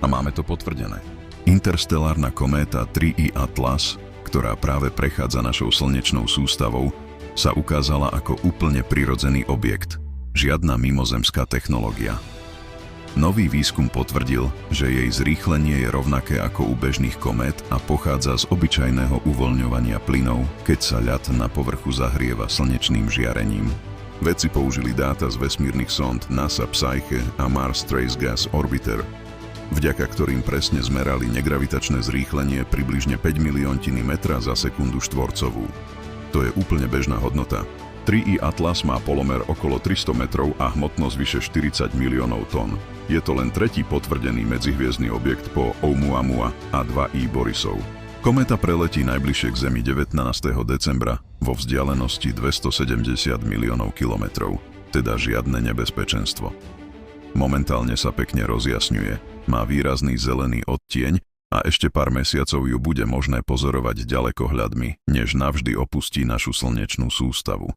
A máme to potvrdené. Interstelárna kométa 3I Atlas, ktorá práve prechádza našou slnečnou sústavou, sa ukázala ako úplne prirodzený objekt. Žiadna mimozemská technológia. Nový výskum potvrdil, že jej zrýchlenie je rovnaké ako u bežných komét a pochádza z obyčajného uvoľňovania plynov, keď sa ľad na povrchu zahrieva slnečným žiarením. Vedci použili dáta z vesmírnych sond NASA Psyche a Mars Trace Gas Orbiter, vďaka ktorým presne zmerali negravitačné zrýchlenie približne 5 miliontiny metra za sekundu štvorcovú. To je úplne bežná hodnota. 3I Atlas má polomer okolo 300 metrov a hmotnosť vyše 40 miliónov tón. Je to len tretí potvrdený medzihviezdny objekt po Oumuamua a 2I Borisov. Kométa preletí najbližšie k Zemi 19. decembra vo vzdialenosti 270 miliónov kilometrov, teda žiadne nebezpečenstvo. Momentálne sa pekne rozjasňuje, má výrazný zelený odtieň a ešte pár mesiacov ju bude možné pozorovať ďalekohľadmi, než navždy opustí našu slnečnú sústavu.